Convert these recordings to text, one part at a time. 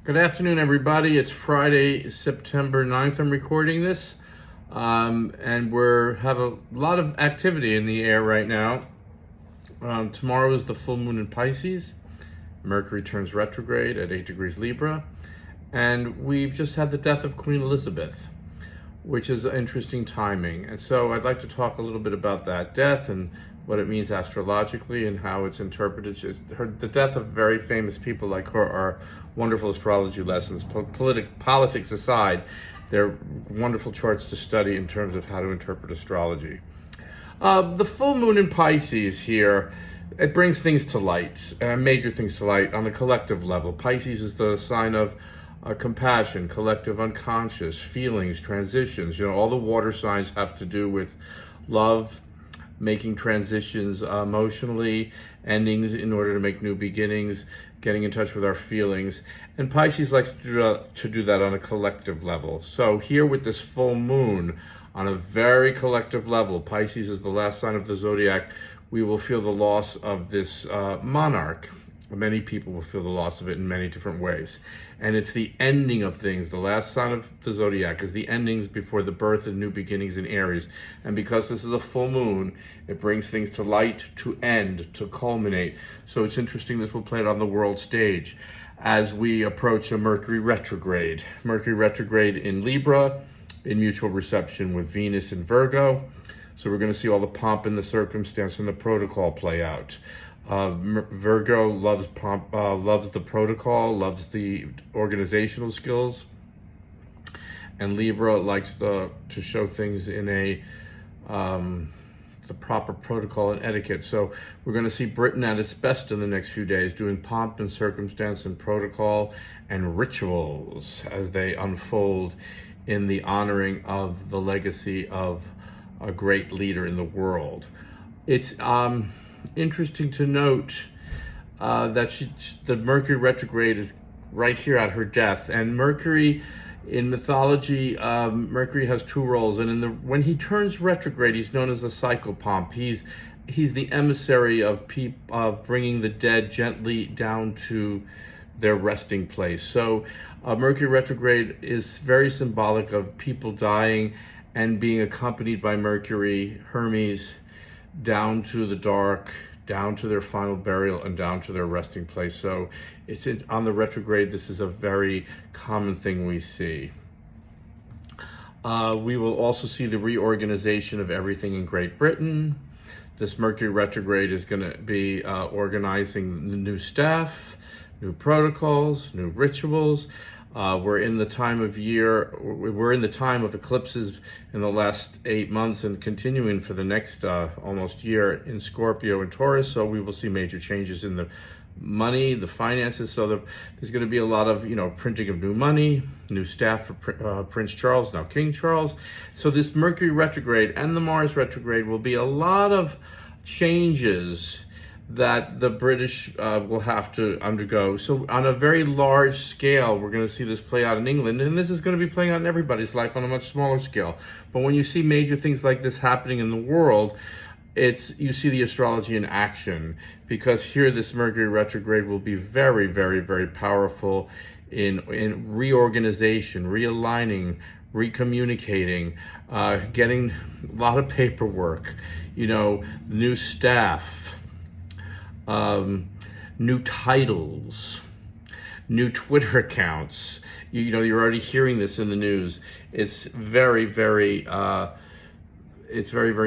Good afternoon, everybody. It's Friday, September 9th. I'm recording this, and have a lot of activity in the air right now. Tomorrow is the full moon in Pisces. Mercury turns retrograde at 8 degrees Libra, and we've just had the death of Queen Elizabeth, which is interesting timing. And so I'd like to talk a little bit about that death and what it means astrologically and how it's interpreted. The death of very famous people like her are wonderful astrology lessons. Politics aside, they're wonderful charts to study in terms of how to interpret astrology. The full moon in Pisces here, it brings things to light, major things to light on a collective level. Pisces is the sign of compassion, collective unconscious, feelings, transitions. All the water signs have to do with love, making transitions emotionally, endings in order to make new beginnings, getting in touch with our feelings. And Pisces likes to do that on a collective level. So here with this full moon, on a very collective level, Pisces is the last sign of the zodiac, we will feel the loss of this monarch. Many people will feel the loss of it in many different ways. And it's the ending of things. The last sign of the zodiac is the endings before the birth of new beginnings in Aries. And because this is a full moon, it brings things to light, to end, to culminate. So it's interesting this will play it on the world stage as we approach a Mercury retrograde. Mercury retrograde in Libra, in mutual reception with Venus in Virgo. So we're going to see all the pomp and the circumstance and the protocol play out. Virgo loves pomp, loves the protocol, loves the organizational skills, and Libra likes to show things in the proper protocol and etiquette. So we're going to see Britain at its best in the next few days, doing pomp and circumstance and protocol and rituals as they unfold in the honoring of the legacy of a great leader in the world. It's interesting to note that the Mercury retrograde is right here at her death. And Mercury, in mythology, Mercury has two roles. And when he turns retrograde, he's known as the psychopomp. He's the emissary of bringing the dead gently down to their resting place. So Mercury retrograde is very symbolic of people dying and being accompanied by Mercury, Hermes, down to the dark, down to their final burial, and down to their resting place. So on the retrograde, this is a very common thing we see. We will also see the reorganization of everything in Great Britain. This Mercury retrograde is going to be organizing the new staff, new protocols, new rituals. We're in the time of eclipses in the last 8 months and continuing for the next almost year in Scorpio and Taurus. So we will see major changes in the money, the finances. So there's going to be a lot of, printing of new money, new staff for Prince Charles, now King Charles. So this Mercury retrograde and the Mars retrograde will be a lot of changes that the British will have to undergo. So on a very large scale, we're going to see this play out in England, and this is going to be playing out in everybody's life on a much smaller scale. But when you see major things like this happening in the world, you see the astrology in action, because here this Mercury retrograde will be very, very, very powerful in reorganization, realigning, recommunicating, getting a lot of paperwork, new staff, new titles, new Twitter accounts. You're already hearing this in the news. It's very, very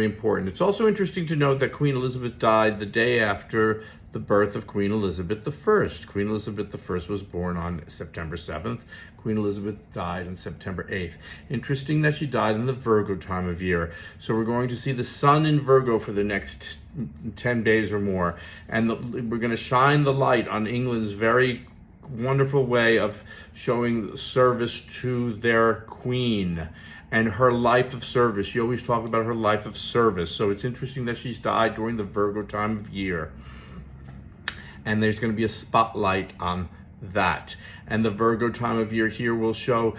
important. It's also interesting to note that Queen Elizabeth died the day after the birth of Queen Elizabeth I. Queen Elizabeth I was born on September 7th. Queen Elizabeth died on September 8th. Interesting that she died in the Virgo time of year. So we're going to see the sun in Virgo for the next 10 days or more. And we're going to shine the light on England's very wonderful way of showing service to their queen and her life of service. She always talked about her life of service. So it's interesting that she's died during the Virgo time of year. And there's going to be a spotlight on that. And the Virgo time of year here will show,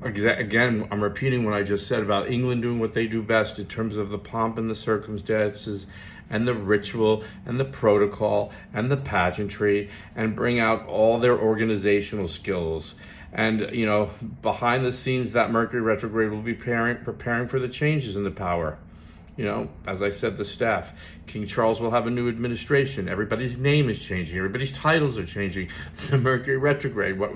again, I'm repeating what I just said about England doing what they do best in terms of the pomp and the circumstances and the ritual and the protocol and the pageantry, and bring out all their organizational skills. And, you know, behind the scenes, that Mercury retrograde will be preparing for the changes in the power. You know, as I said, the staff. King Charles will have a new administration. Everybody's name is changing. Everybody's titles are changing. The Mercury retrograde, all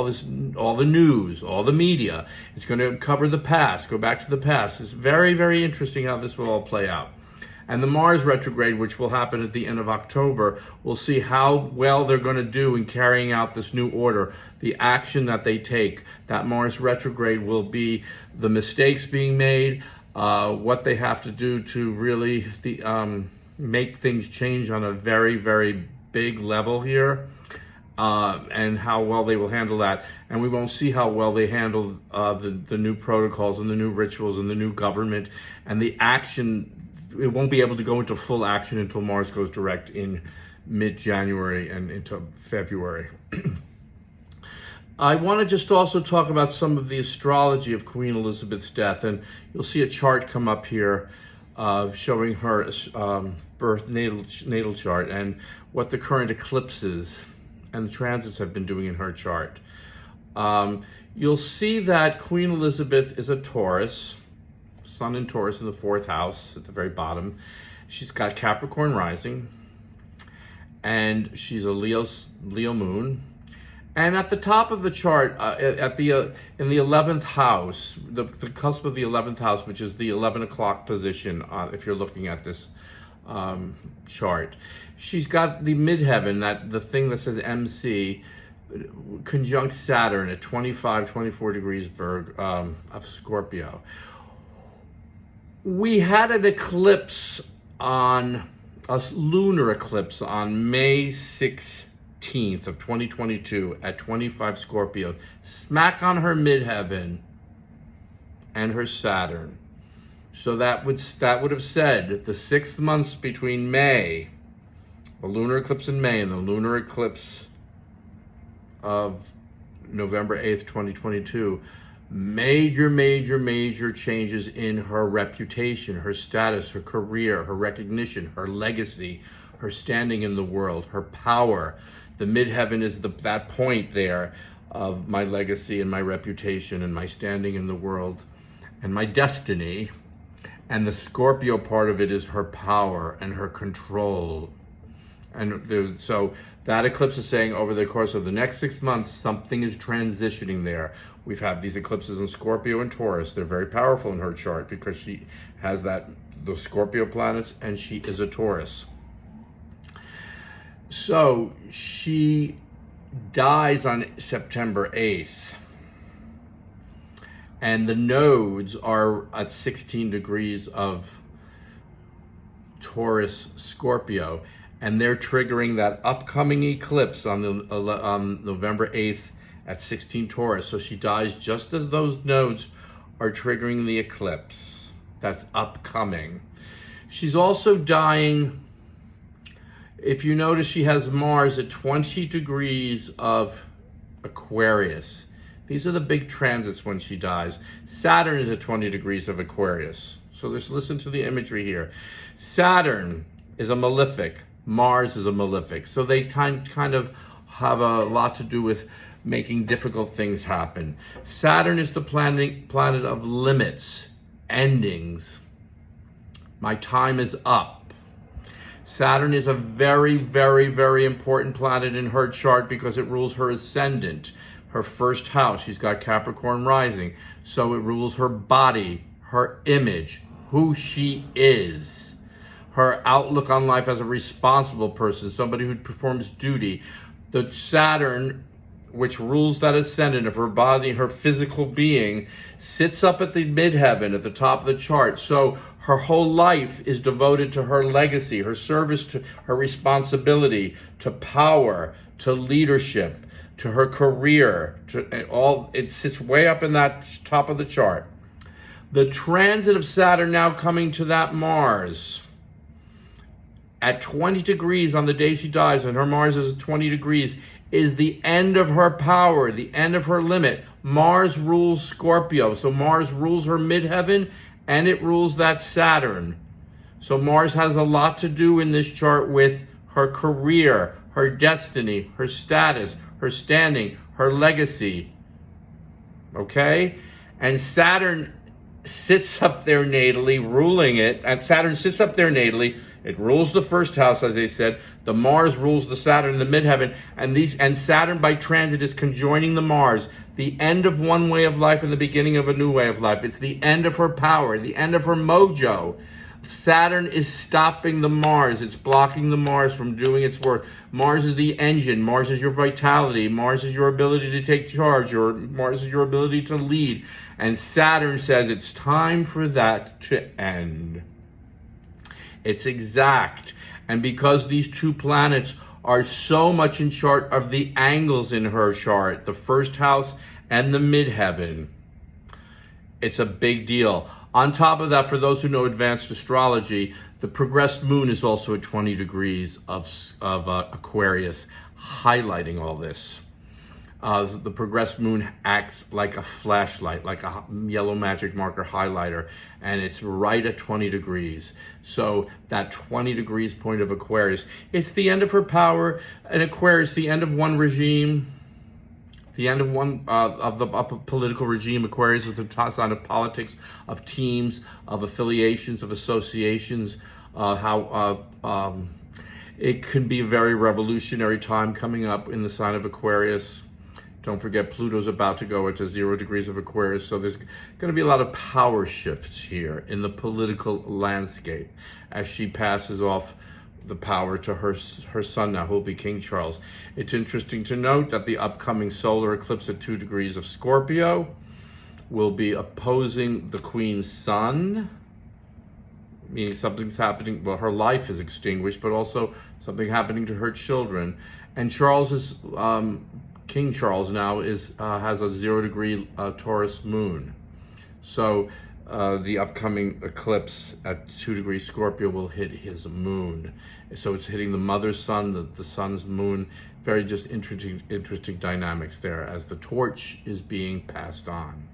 the news, all the media. It's going to cover the past, go back to the past. It's very, very interesting how this will all play out. And the Mars retrograde, which will happen at the end of October, we'll see how well they're going to do in carrying out this new order, the action that they take. That Mars retrograde will be the mistakes being made, what they have to do to really make things change on a very, very big level here, and how well they will handle that. And we won't see how well they handle the new protocols and the new rituals and the new government and the action. It won't be able to go into full action until Mars goes direct in mid-January and into February. I want to just also talk about some of the astrology of Queen Elizabeth's death, and you'll see a chart come up here showing her birth natal chart and what the current eclipses and the transits have been doing in her chart. You'll see that Queen Elizabeth is a Taurus, Sun in Taurus in the 4th house at the very bottom. She's got Capricorn rising, and she's a Leo moon. And at the top of the chart, in the 11th house, the cusp of the 11th house, which is the 11 o'clock position, if you're looking at this chart, she's got the midheaven, the thing that says MC, conjunct Saturn at 24 degrees of Scorpio. We had an eclipse a lunar eclipse on May 16th of 2022 at 25 Scorpio, smack on her midheaven and her Saturn. So that would have said the 6 months between May, the lunar eclipse in May, and the lunar eclipse of November 8th, 2022, major changes in her reputation, her status, her career, her recognition, her legacy, her standing in the world, her power. The midheaven is that point there of my legacy and my reputation and my standing in the world and my destiny. And the Scorpio part of it is her power and her control. And so that eclipse is saying over the course of the next 6 months, something is transitioning there. We've had these eclipses in Scorpio and Taurus. They're very powerful in her chart because she has the Scorpio planets and she is a Taurus. So she dies on September 8th. And the nodes are at 16 degrees of Taurus Scorpio. And they're triggering that upcoming eclipse on November 8th at 16 Taurus. So she dies just as those nodes are triggering the eclipse that's upcoming. She's also dying, if you notice, she has Mars at 20 degrees of Aquarius. These are the big transits when she dies. Saturn is at 20 degrees of Aquarius. So just listen to the imagery here. Saturn is a malefic. Mars is a malefic. So they kind of have a lot to do with making difficult things happen. Saturn is the planet of limits, endings. My time is up. Saturn is a very, very, very important planet in her chart because it rules her ascendant, her 1st house. She's got Capricorn rising. So it rules her body, her image, who she is, her outlook on life as a responsible person, somebody who performs duty. The Saturn, which rules that ascendant of her body, her physical being, sits up at the midheaven at the top of the chart. So her whole life is devoted to her legacy, her service, to her responsibility, to power, to leadership, to her career, it sits way up in that top of the chart. The transit of Saturn now coming to that Mars at 20 degrees on the day she dies, and her Mars is at 20 degrees, is the end of her power, the end of her limit. Mars rules Scorpio, so Mars rules her midheaven, and it rules that Saturn. So Mars has a lot to do in this chart with her career, her destiny, her status, her standing, her legacy. Okay? And Saturn sits up there natally, ruling it. And Saturn sits up there natally. It rules the first house, as I said. The Mars rules the Saturn in the midheaven. And Saturn by transit is conjoining the Mars. The end of one way of life and the beginning of a new way of life. It's the end of her power, the end of her mojo. Saturn is stopping the Mars. It's blocking the Mars from doing its work. Mars is the engine. Mars is your vitality. Mars is your ability to take charge. Mars is your ability to lead. And Saturn says it's time for that to end. It's exact. And because these two planets are so much in chart of the angles in her chart, the first house and the midheaven, it's a big deal. On top of that, for those who know advanced astrology, the progressed moon is also at 20 degrees of Aquarius, highlighting all this. The progressed moon acts like a flashlight, like a yellow magic marker highlighter, and it's right at 20 degrees. So that 20 degrees point of Aquarius, it's the end of her power, and Aquarius, the end of one regime, the end of one of a political regime. Aquarius is the sign of politics, of teams, of affiliations, of associations. It can be a very revolutionary time coming up in the sign of Aquarius. Don't forget, Pluto's about to go into 0 degrees of Aquarius, so there's going to be a lot of power shifts here in the political landscape as she passes off the power to her son now, who will be King Charles. It's interesting to note that the upcoming solar eclipse at 2 degrees of Scorpio will be opposing the Queen's sun, meaning something's happening. Well, her life is extinguished, but also something happening to her children. And Charles is King Charles now has a 0 degree Taurus moon. So the upcoming eclipse at 2 degrees Scorpio will hit his moon. So it's hitting the mother's sun, the sun's moon. Very just interesting dynamics there as the torch is being passed on.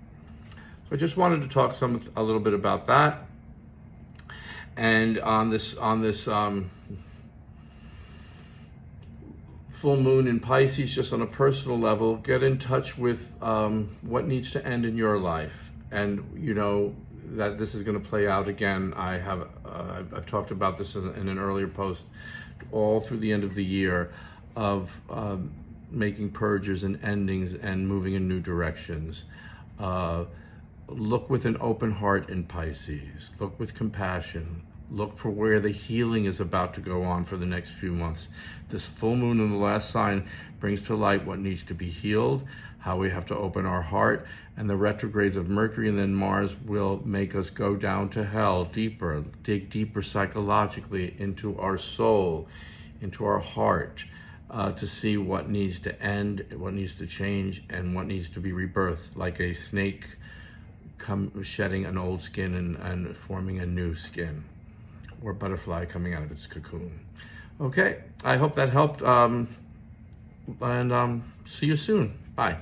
So I just wanted to talk a little bit about that. And on this full moon in Pisces, just on a personal level, get in touch with what needs to end in your life. And you know that this is going to play out again. I've talked about this in an earlier post, all through the end of the year, of making purges and endings and moving in new directions. Look with an open heart in Pisces. Look with compassion. Look for where the healing is about to go on for the next few months. This full moon in the last sign brings to light what needs to be healed, how we have to open our heart, and the retrogrades of Mercury and then Mars will make us go down to hell deeper, dig deeper psychologically into our soul, into our heart, to see what needs to end, what needs to change, and what needs to be rebirthed, like a snake shedding an old skin and forming a new skin, or butterfly coming out of its cocoon. Okay, I hope that helped, and see you soon. Bye.